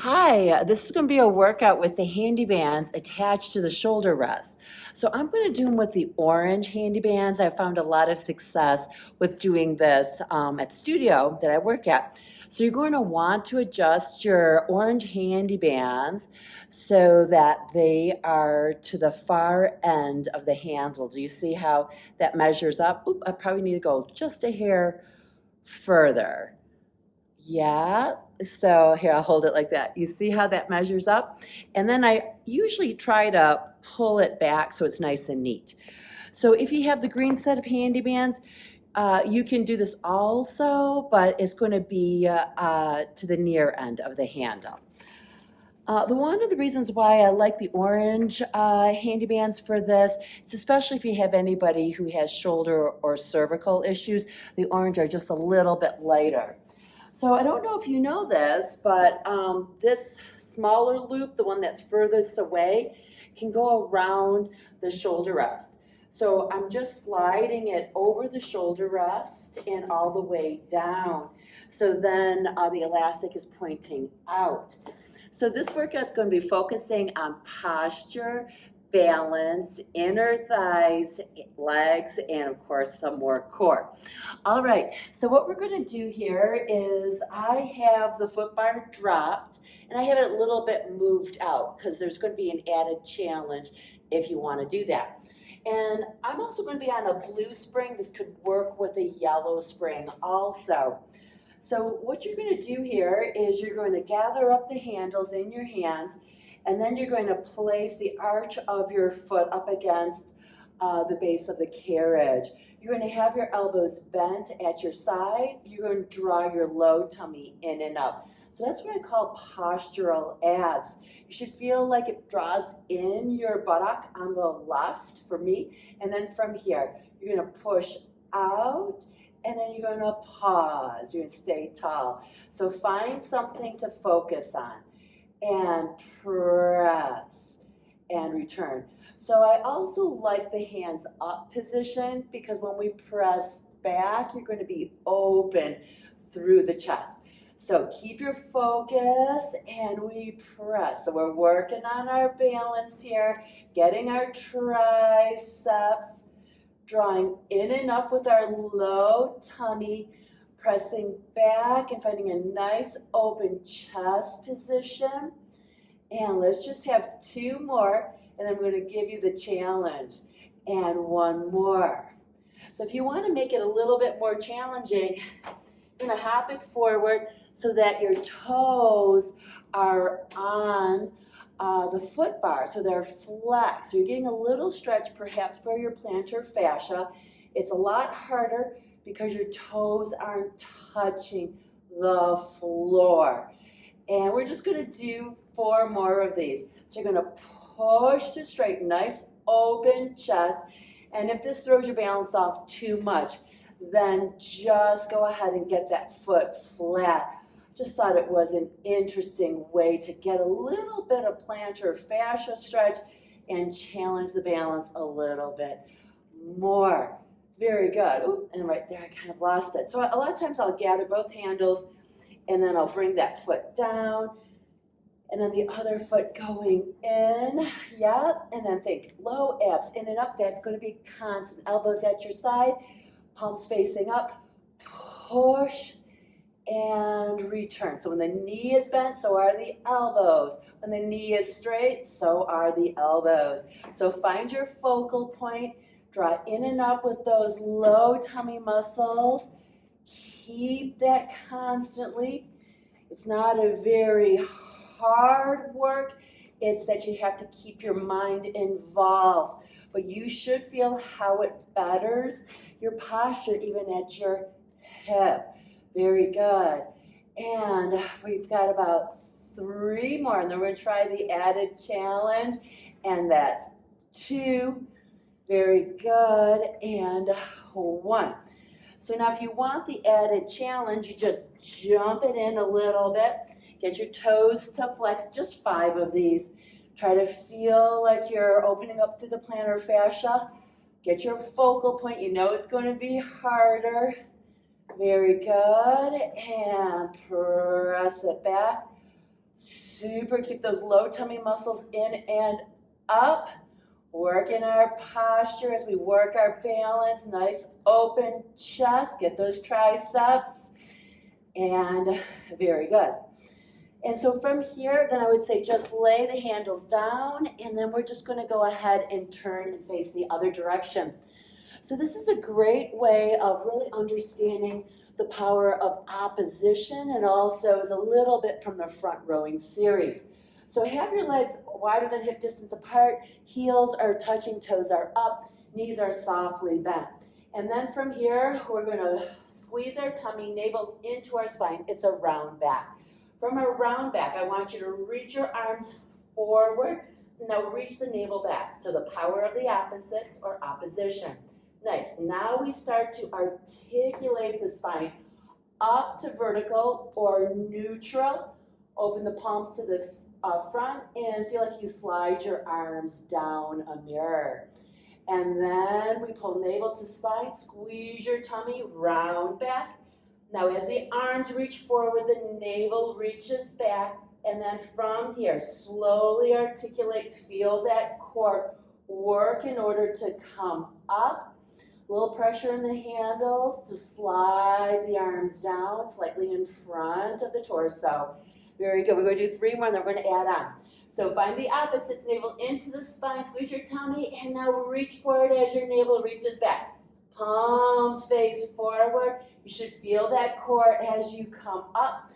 Hi, this is going to be a workout with the handy bands attached to the shoulder rest. So I'm going to do them with the orange handy bands. I found a lot of success with doing this at the studio that I work at. So you're going to want to adjust your orange handy bands so that they are to the far end of the handle. Do you see how that measures up? Oop, I probably need to go just a hair further. Yeah, so here I'll hold it like that. You see how that measures up? And then I usually try to pull it back so it's nice and neat. So if you have the green set of handy bands, you can do this also, but it's going to be to the near end of the handle. One of the reasons why I like the orange handy bands for this, it's especially if you have anybody who has shoulder or cervical issues, the orange are just a little bit lighter. So I don't know if you know this, but this smaller loop, the one that's furthest away, can go around the shoulder rest. So I'm just sliding it over the shoulder rest and all the way down. So then the elastic is pointing out. So this workout is going to be focusing on posture, balance, inner thighs, legs, and of course some more core. All right, so what we're going to do here is I have the foot bar dropped and I have it a little bit moved out because there's going to be an added challenge if you want to do that. And I'm also going to be on a blue spring. This could work with a yellow spring also. So what you're going to do here is you're going to gather up the handles in your hands, and then you're going to place the arch of your foot up against the base of the carriage. You're going to have your elbows bent at your side. You're going to draw your low tummy in and up. So that's what I call postural abs. You should feel like it draws in your buttock on the left for me, and then from here, you're going to push out, and then you're going to pause. You're going to stay tall. So find something to focus on and press and return. So I also like the hands up position because when we press back, you're going to be open through the chest. So keep your focus and we press. So we're working on our balance here, getting our triceps, drawing in and up with our low tummy, pressing back and finding a nice open chest position. And let's just have two more, and then I'm going to give you the challenge. And one more. So if you want to make it a little bit more challenging, you're going to hop it forward so that your toes are on the foot bar, so they're flexed. So you're getting a little stretch perhaps for your plantar fascia. It's a lot harder because your toes aren't touching the floor. And we're just going to do 4 more of these. So you're going to push to straighten, nice open chest. And if this throws your balance off too much, then just go ahead and get that foot flat. Just thought it was an interesting way to get a little bit of plantar fascia stretch and challenge the balance a little bit more. Very good. Ooh, and right there I kind of lost it. So a lot of times I'll gather both handles and then I'll bring that foot down and then the other foot going in. Yep. And then think low abs in and up. That's going to be constant. Elbows at your side, palms facing up, push, and return. So when the knee is bent, so are the elbows. When the knee is straight, so are the elbows. So find your focal point, draw in and up with those low tummy muscles. Keep that constantly. It's not a very hard work. It's that you have to keep your mind involved. But you should feel how it betters your posture even at your hip. Very good. And we've got about 3 more, and then we're going to try the added challenge, and that's 2. Very good. And 1. So now if you want the added challenge, you just jump it in a little bit. Get your toes to flex, just 5 of these. Try to feel like you're opening up through the plantar fascia. Get your focal point. You know it's going to be harder. Very good, and press it back. Super, keep those low tummy muscles in and up. Working our posture as we work our balance. Nice open chest. Get those triceps. And very good. And so from here, then I would say just lay the handles down, and then we're just going to go ahead and turn and face the other direction. So this is a great way of really understanding the power of opposition, and also is a little bit from the front rowing series. So have your legs wider than hip distance apart, heels are touching, toes are up, knees are softly bent. And then from here, we're going to squeeze our tummy, navel into our spine. It's a round back. From a round back, I want you to reach your arms forward. Now reach the navel back. So the power of the opposites or opposition. Nice. Now we start to articulate the spine up to vertical or neutral. Open the palms to the front and feel like you slide your arms down a mirror. And then we pull navel to spine, squeeze your tummy, round back. Now as the arms reach forward, the navel reaches back, and then from here, slowly articulate, feel that core work in order to come up. A little pressure in the handles to slide the arms down, slightly in front of the torso. Very good. We're going to do 3 more, and then we're going to add on. So find the opposites, navel into the spine, squeeze your tummy, and now reach forward as your navel reaches back. Palms face forward. You should feel that core as you come up,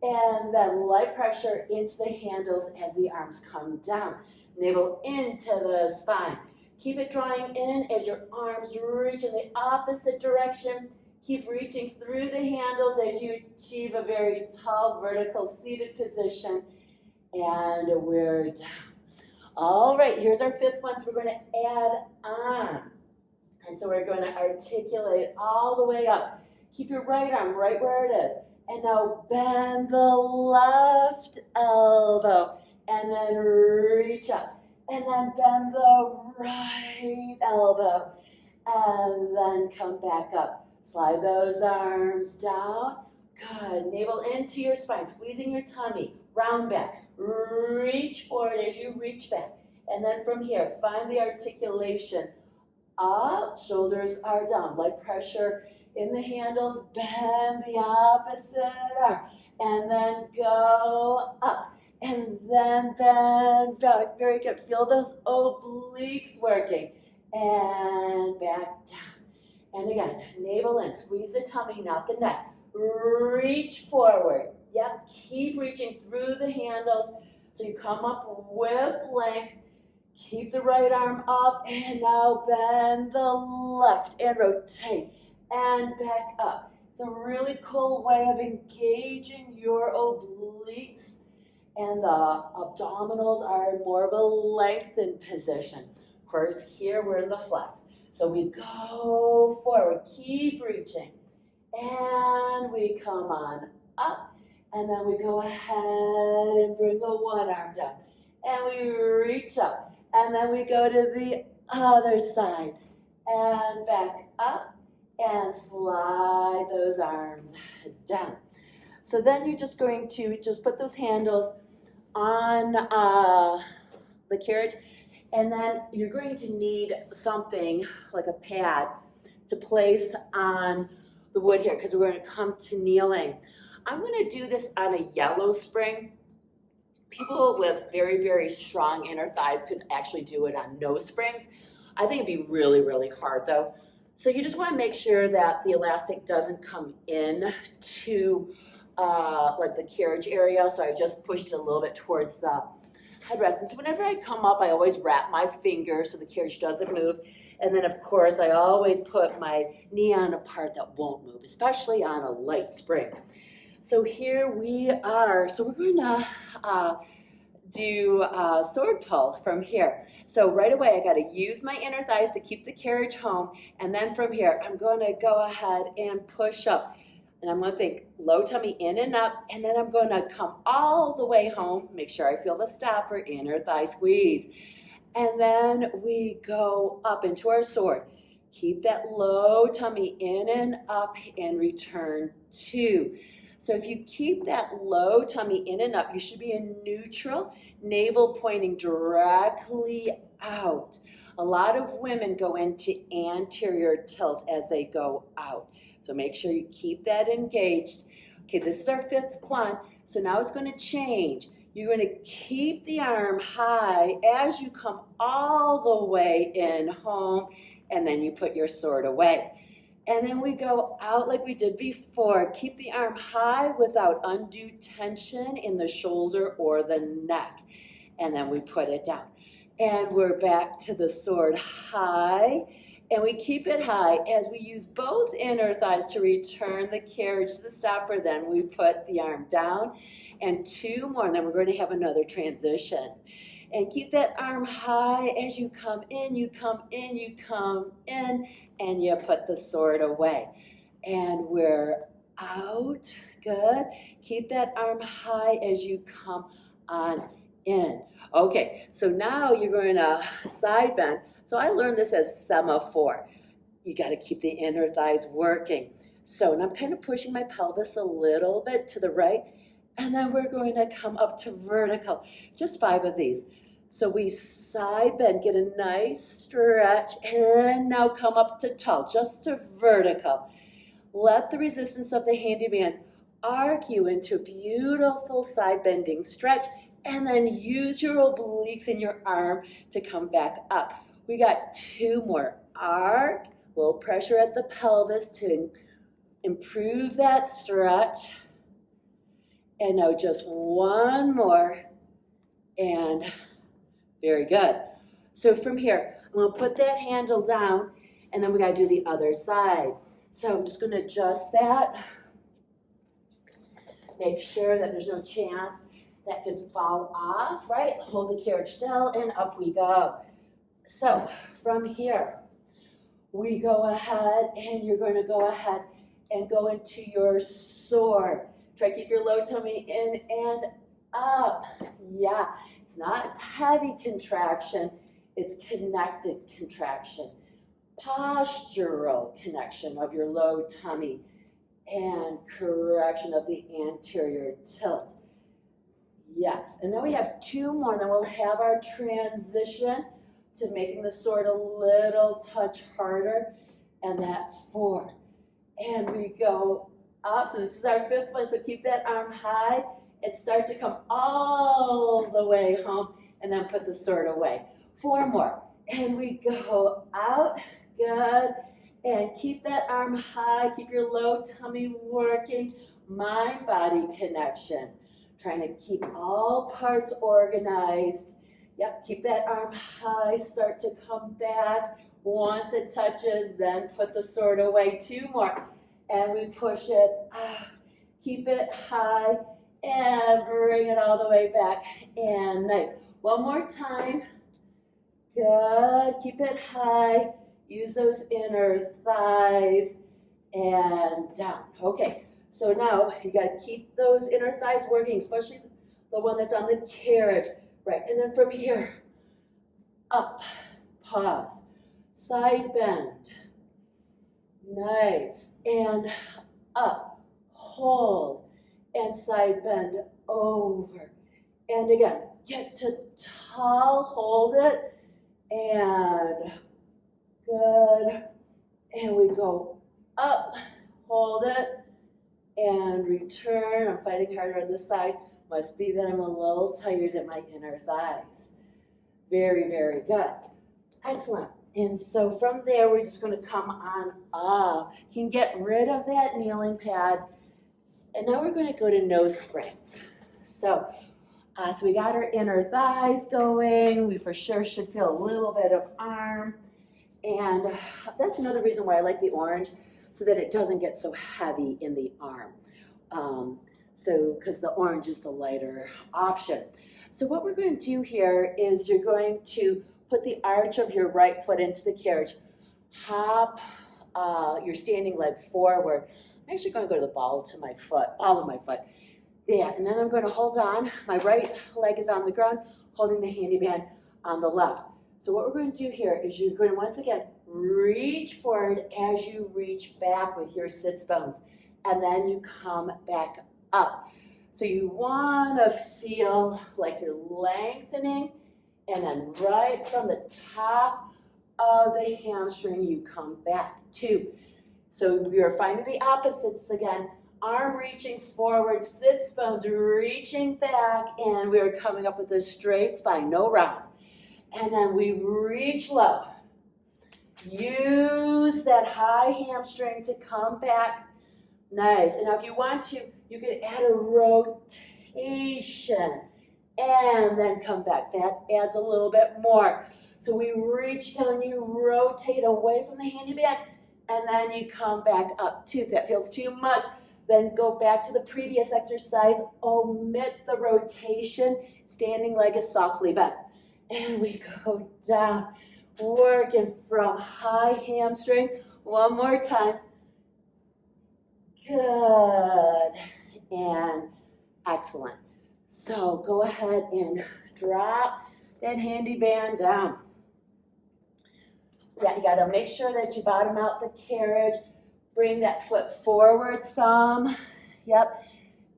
and then light pressure into the handles as the arms come down. Navel into the spine. Keep it drawing in as your arms reach in the opposite direction. Keep reaching through the handles as you achieve a very tall vertical seated position. And we're down. All right, here's our 5th one. So we're going to add on. And so we're going to articulate all the way up. Keep your right arm right where it is. And now bend the left elbow. And then reach up. And then bend the right elbow. And then come back up. Slide those arms down. Good. Navel into your spine. Squeezing your tummy. Round back. Reach forward as you reach back. And then from here, find the articulation. Up. Shoulders are down. Light pressure in the handles. Bend the opposite arm. And then go up. And then bend back. Very good. Feel those obliques working. And back down. And again, navel in. Squeeze the tummy, not the neck. Reach forward. Yep, keep reaching through the handles so you come up with length. Keep the right arm up, and now bend the left and rotate and back up. It's a really cool way of engaging your obliques, and the abdominals are more of a lengthened position. Of course, here we're in the flex. So we go forward, keep reaching, and we come on up, and then we go ahead and bring the one arm down, and we reach up, and then we go to the other side, and back up, and slide those arms down. So then you're just going to just put those handles on the carriage, and then you're going to need something like a pad to place on the wood here, because we're going to come to kneeling. I'm going to do this on a yellow spring. People with very, very strong inner thighs could actually do it on no springs. I think it'd be really, really hard though. So you just want to make sure that the elastic doesn't come in to like the carriage area. So I just pushed it a little bit towards the headrest. And so whenever I come up, I always wrap my finger so the carriage doesn't move. And then of course, I always put my knee on a part that won't move, especially on a light spring. So here we are. So we're going to do a sword pull from here. So right away, I got to use my inner thighs to keep the carriage home. And then from here, I'm going to go ahead and push up. And I'm going to think low tummy in and up. And then I'm going to come all the way home. Make sure I feel the stopper, inner thigh squeeze. And then we go up into our sword. Keep that low tummy in and up and return 2. So if you keep that low tummy in and up, you should be in neutral, navel pointing directly out. A lot of women go into anterior tilt as they go out. So make sure you keep that engaged. Okay, this is our fifth one. So now it's going to change. You're going to keep the arm high as you come all the way in home, and then you put your sword away. And then we go out like we did before. Keep the arm high without undue tension in the shoulder or the neck. And then we put it down. And we're back to the sword high. And we keep it high as we use both inner thighs to return the carriage to the stopper. Then we put the arm down. And two more, and then we're going to have another transition. And keep that arm high as you come in, you come in, you come in, and you put the sword away. And we're out. Good. Keep that arm high as you come on in. Okay, so now you're going to side bend. So I learned this as semaphore. You got to keep the inner thighs working. So and I'm kind of pushing my pelvis a little bit to the right. And then we're going to come up to vertical. Just 5 of these. So we side bend, get a nice stretch, and now come up to tall, just to vertical. Let the resistance of the handy bands arc you into a beautiful side bending stretch, and then use your obliques in your arm to come back up. We got 2 more. Arc, a little pressure at the pelvis to improve that stretch. And now just 1 more, and very good. So from here, I'm going to put that handle down, and then we got to do the other side. So I'm just going to adjust that. Make sure that there's no chance that could fall off, right? Hold the carriage still, and up we go. So from here, we go ahead, and you're going to go ahead and go into your sword. Try to keep your low tummy in and up. Yeah, it's not heavy contraction, it's connected contraction. Postural connection of your low tummy and correction of the anterior tilt. Yes, and then we have 2 more, and then we'll have our transition to making the sword a little touch harder, and that's 4. And we go up, so this is our 5th one, so keep that arm high and start to come all the way home, and then put the sword away. 4 more, and we go out, good, and keep that arm high, keep your low tummy working, mind-body connection, trying to keep all parts organized. Yep, keep that arm high, start to come back. Once it touches, then put the sword away. 2 more, and we push it, keep it high, and bring it all the way back, and nice. 1 more time, good, keep it high, use those inner thighs, and down. Okay, so now you got to keep those inner thighs working, especially the one that's on the carriage, right, and then from here, up, pause, side bend, nice, and up, hold, and side bend over, and again, get to tall, hold it, and good, and we go up, hold it, and return. I'm fighting harder on this side. Must be that I'm a little tired in my inner thighs. Very, very good. Excellent. And so from there, we're just going to come on up. You can get rid of that kneeling pad. And now we're going to go to nose springs. So we got our inner thighs going. We for sure should feel a little bit of arm. And that's another reason why I like the orange, so that it doesn't get so heavy in the arm. Because the orange is the lighter option. So what we're going to do here is you're going to put the arch of your right foot into the carriage. Hop your standing leg forward. I'm actually going to go to the ball of my foot. Yeah, and then I'm going to hold on. My right leg is on the ground, holding the handy band on the left. So what we're going to do here is you're going to once again reach forward as you reach back with your sits bones. And then you come back up. So you want to feel like you're lengthening, and then right from the top of the hamstring, you come back. 2. So we are finding the opposites again. Arm reaching forward, sits bones reaching back, and we are coming up with a straight spine, no round. And then we reach low. Use that high hamstring to come back. Nice. And now if you want to, you can add a rotation and then come back. That adds a little bit more. So we reach down, you rotate away from the handy band, and then you come back up. 2. If that feels too much, then go back to the previous exercise. Omit the rotation. Standing leg is softly bent. And we go down, working from high hamstring. One more time. Good. And excellent. So go ahead and drop that handy band down. Yeah, you got to make sure that you bottom out the carriage. Bring that foot forward some. Yep.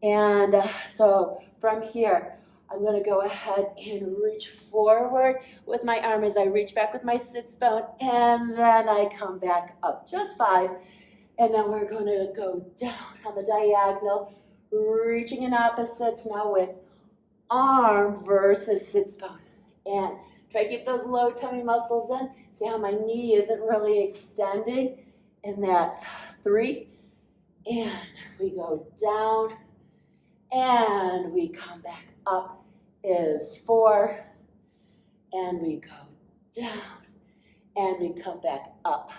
And so from here, I'm going to go ahead and reach forward with my arm as I reach back with my sits bone, and then I come back up. Just 5. And then we're going to go down on the diagonal, reaching in opposites now with arm versus sits bone. And try to keep those low tummy muscles in. See how my knee isn't really extending. And that's 3. And we go down. And we come back up is 4. And we go down. And we come back up.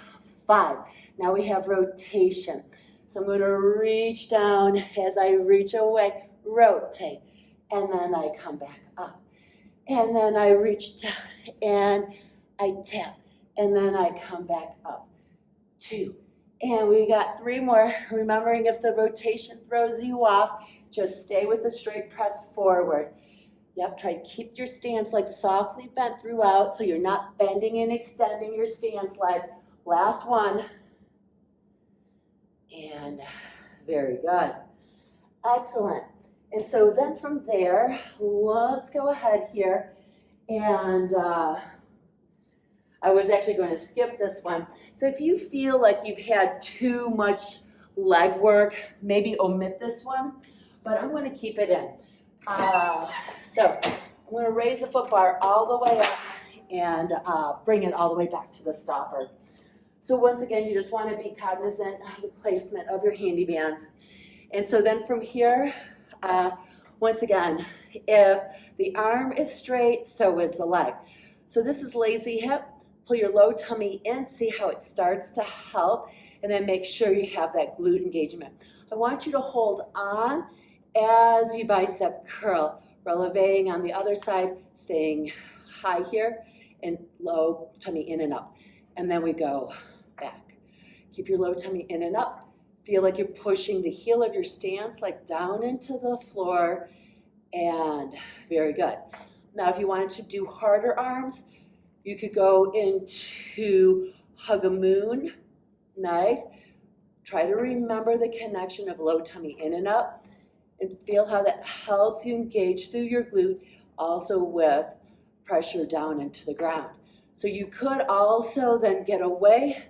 5. Now we have rotation. So I'm going to reach down. As I reach away, rotate. And then I come back up. And then I reach down and I tap. And then I come back up. 2. And we got 3 more. Remembering if the rotation throws you off, just stay with the straight press forward. Yep, try to keep your stance leg softly bent throughout so you're not bending and extending your stance leg. Last one. And very good. Excellent. And so then from there, let's go ahead here. And I was actually going to skip this one. So if you feel like you've had too much leg work, maybe omit this one, but I'm going to keep it in. So I'm going to raise the foot bar all the way up and bring it all the way back to the stopper. So once again, you just want to be cognizant of the placement of your handy bands. And so then from here, once again, if the arm is straight, so is the leg. So this is lazy hip. Pull your low tummy in, see how it starts to help, and then make sure you have that glute engagement. I want you to hold on as you bicep curl, relevating on the other side, staying high here, and low tummy in and up. And then we go back. Keep your low tummy in and up. Feel like you're pushing the heel of your stance like down into the floor, and very good. Now if you wanted to do harder arms, you could go into hug a moon. Nice. Try to remember the connection of low tummy in and up, and feel how that helps you engage through your glute, also with pressure down into the ground. So you could also then get away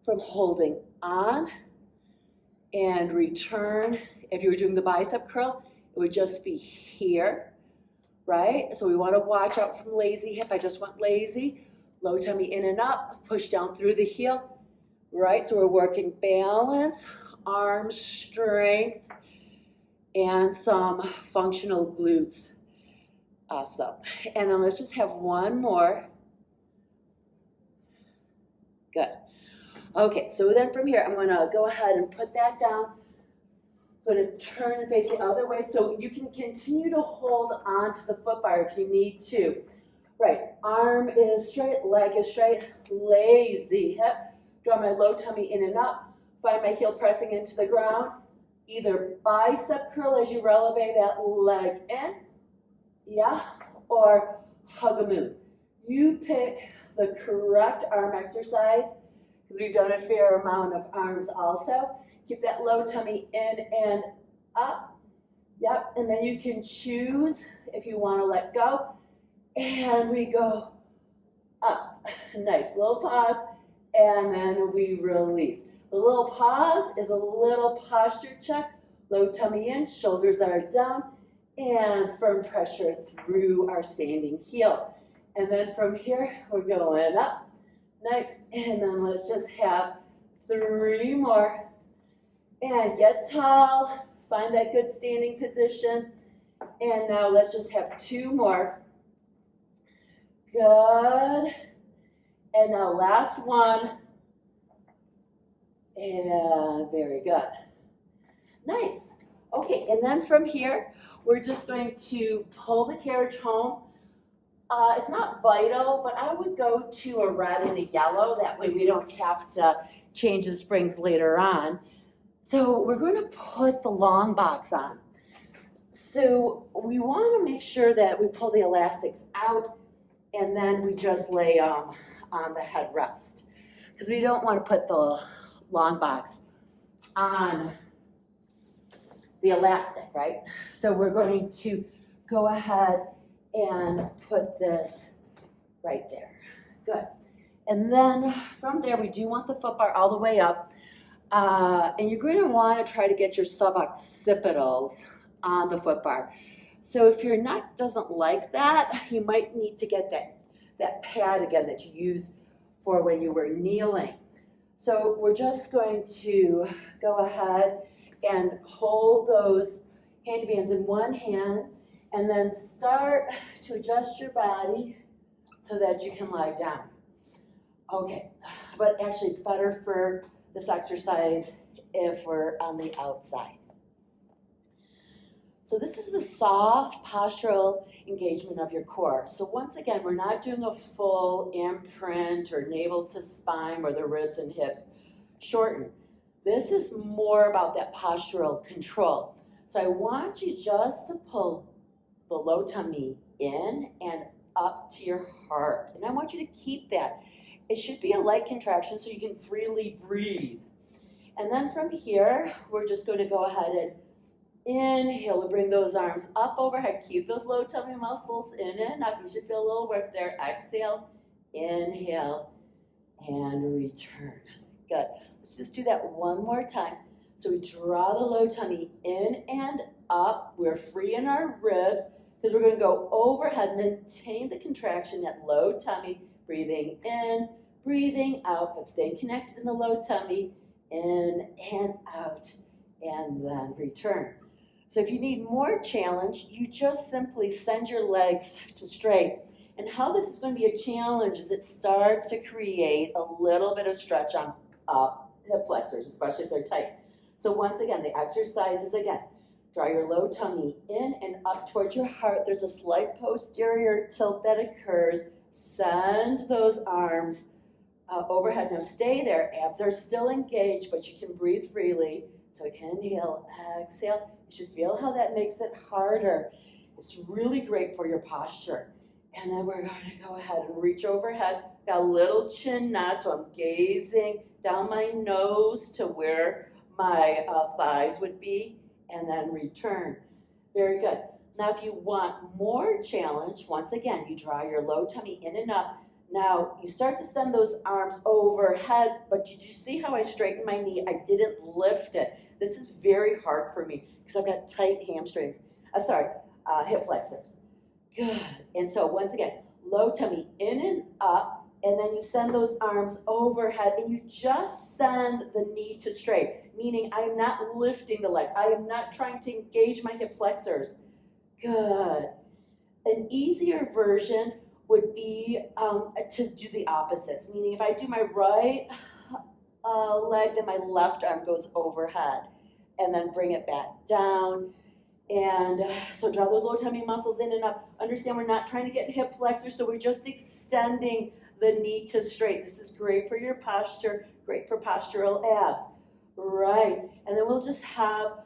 from holding on and return. If you were doing the bicep curl, it would just be here, right? So we want to watch out from lazy hip. I just want lazy. Low tummy in and up, push down through the heel, right? So we're working balance, arm strength, and some functional glutes. Awesome. And then let's just have one more. Good. Okay, so then from here, I'm going to go ahead and put that down. I'm going to turn and face the other way so you can continue to hold on to the foot bar if you need to. Right, arm is straight, leg is straight, lazy hip. Draw my low tummy in and up. Find my heel pressing into the ground. Either bicep curl as you releve that leg in, yeah, or hug a moon. You pick the correct arm exercise, because we've done a fair amount of arms also. Keep that low tummy in and up. and then you can choose if you want to let go. And we go up. Nice little pause, and then we release. The little pause is a little posture check. Low tummy in, shoulders are down, and firm pressure through our standing heel. And then from here, we're going up. Nice, and then let's just have 3 more. And get tall, find that good standing position. And now let's just have 2 more. Good. And now last one. And very good. Nice. Okay, and then from here, we're just going to pull the carriage home. It's not vital, but I would go to a red and a yellow. That way we don't have to change the springs later on. So we're going to put the long box on. So we want to make sure that we pull the elastics out and then we just lay on the headrest, because we don't want to put the long box on the elastic, right? So we're going to go ahead and put this right there. Good. And then from there, we do want the foot bar all the way up. And you're going to want to try to get your suboccipitals on the foot bar. So if your neck doesn't like that, you might need to get that pad again that you used for when you were kneeling. So we're just going to go ahead and hold those handy bands in one hand and then start to adjust your body so that you can lie down. Okay, but actually it's better for this exercise if we're on the outside. So this is a soft postural engagement of your core. So once again, we're not doing a full imprint or navel to spine where the ribs and hips shorten. This is more about that postural control. So I want you just to pull the low tummy in and up to your heart. And I want you to keep that. It should be a light contraction so you can freely breathe. And then from here, we're just going to go ahead and inhale. We'll bring those arms up overhead. Keep those low tummy muscles in and up. You should feel a little work there. Exhale, inhale, and return. Good. Let's just do that one more time. So we draw the low tummy in and up. We're free in our ribs because we're going to go overhead. Maintain the contraction, that low tummy. Breathing in, breathing out, but staying connected in the low tummy. In and out, and then return. So if you need more challenge, you just simply send your legs to straight. And how this is going to be a challenge is it starts to create a little bit of stretch on hip flexors, especially if they're tight. So once again, the exercise is again, draw your low tummy in and up towards your heart. There's a slight posterior tilt that occurs. Send those arms overhead. Now stay there. Abs are still engaged, but you can breathe freely. So inhale, exhale. You should feel how that makes it harder. It's really great for your posture. And then we're going to go ahead and reach overhead. Got a little chin nod, so I'm gazing down my nose to where my thighs would be, and then return. Very good. Now if you want more challenge, once again, you draw your low tummy in and up. Now you start to send those arms overhead, but did you see how I straightened my knee? I didn't lift it. This is very hard for me because I've got tight hamstrings. Hip flexors. Good. And so once again, low tummy in and up, and then you send those arms overhead, and you just send the knee to straight, meaning I am not lifting the leg. I am not trying to engage my hip flexors. Good. An easier version would be to do the opposites, meaning if I do my right leg, then my left arm goes overhead, and then bring it back down. And so draw those low tummy muscles in and up. Understand we're not trying to get hip flexors, so we're just extending the knee to straight. This is great for your posture, great for postural abs. Right, and then we'll just have,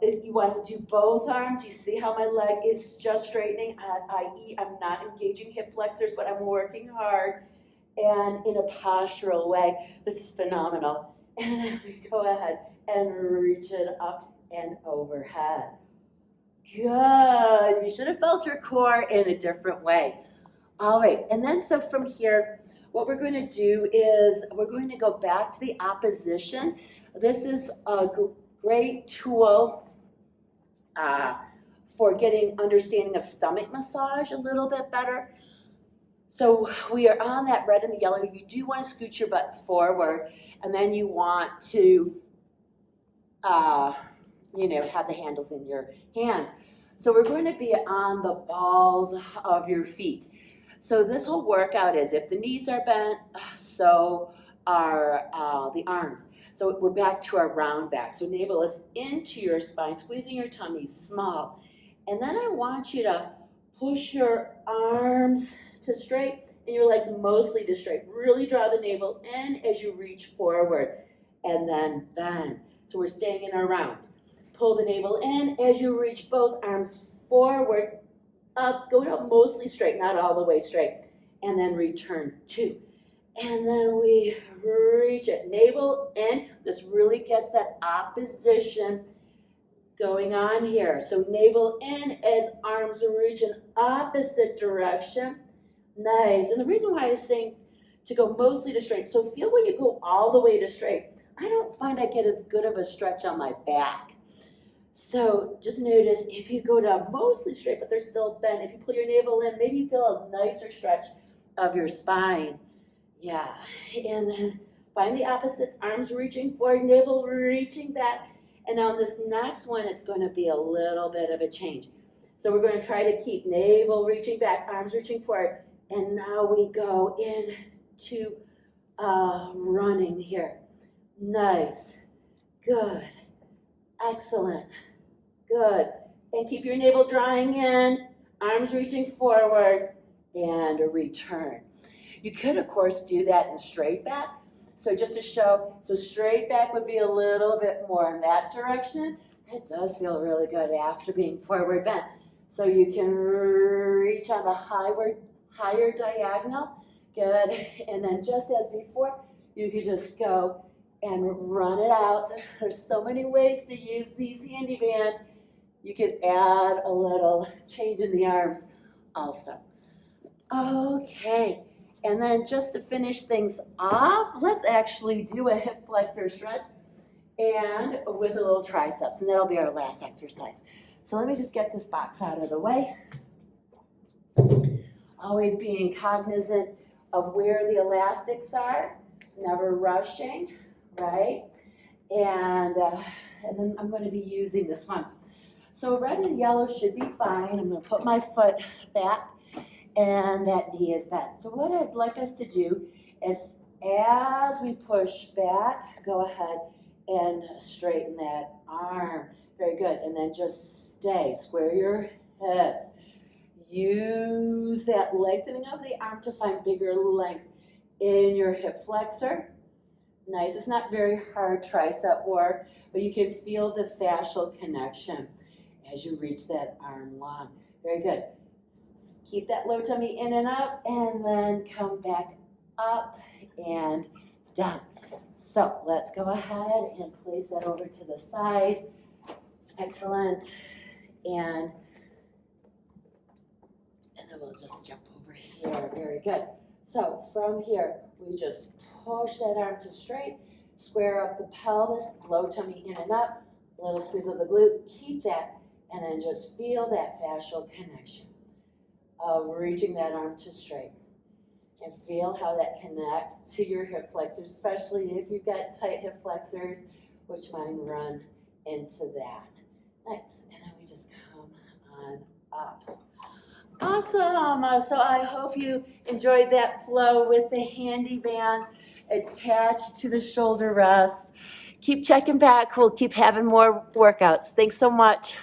if you want to do both arms, you see how my leg is just straightening, i.e. I'm not engaging hip flexors, but I'm working hard and in a postural way. This is phenomenal. And then we go ahead and reach it up and overhead. Good. You should have felt your core in a different way. All right, and then so from here, what we're going to do is we're going to go back to the opposition. This is a great tool for getting understanding of stomach massage a little bit better. So we are on that red and the yellow. You do want to scoot your butt forward, and then you want to, have the handles in your hands. So we're going to be on the balls of your feet. So this whole workout is if the knees are bent, so are the arms. So we're back to our round back. So navel is into your spine, squeezing your tummy small. And then I want you to push your arms to straight and your legs mostly to straight. Really draw the navel in as you reach forward and then bend. So we're staying in our round. Pull the navel in as you reach both arms forward, up, going up mostly straight, not all the way straight. And then return 2. And then we reach it, navel in. This really gets that opposition going on here. So navel in as arms reach in opposite direction. Nice. And the reason why I was saying to go mostly to straight, so feel when you go all the way to straight. I don't find I get as good of a stretch on my back. So just notice if you go to mostly straight, but they're still bent, if you pull your navel in, maybe you feel a nicer stretch of your spine. Yeah, and then find the opposites, arms reaching forward, navel reaching back. And on this next one, it's going to be a little bit of a change. So we're going to try to keep navel reaching back, arms reaching forward. And now we go into running here. Nice, good. Excellent. Good. And keep your navel drawing in, arms reaching forward, and a return. You could, of course, do that in straight back. So just to show, so straight back would be a little bit more in that direction. It does feel really good after being forward bent. So you can reach on the higher diagonal. Good. And then just as before, you could just go and run it out. There's so many ways to use these handy bands. You could add a little change in the arms also. Okay, and then just to finish things off, let's actually do a hip flexor stretch and with a little triceps, and that'll be our last exercise. So let me just get this box out of the way. Always being cognizant of where the elastics are, never rushing. Right? And then I'm going to be using this one. So red and yellow should be fine. I'm going to put my foot back and that knee is bent. So what I'd like us to do is as we push back, go ahead and straighten that arm. Very good. And then just stay. Square your hips. Use that lengthening of the arm to find bigger length in your hip flexor. Nice. It's not very hard tricep work, but you can feel the fascial connection as you reach that arm long. Very good. Keep that low tummy in and up, and then come back up and down. So let's go ahead and place that over to the side. Excellent. And then we'll just jump over here. Very good. So from here, we just push that arm to straight, square up the pelvis, low tummy in and up, little squeeze of the glute, keep that, and then just feel that fascial connection of reaching that arm to straight. And feel how that connects to your hip flexors, especially if you've got tight hip flexors, which mine run into that. Nice, and then we just come on up. Awesome, so I hope you enjoyed that flow with the handy bands attached to the shoulder rests. Keep checking back, we'll keep having more workouts. Thanks so much.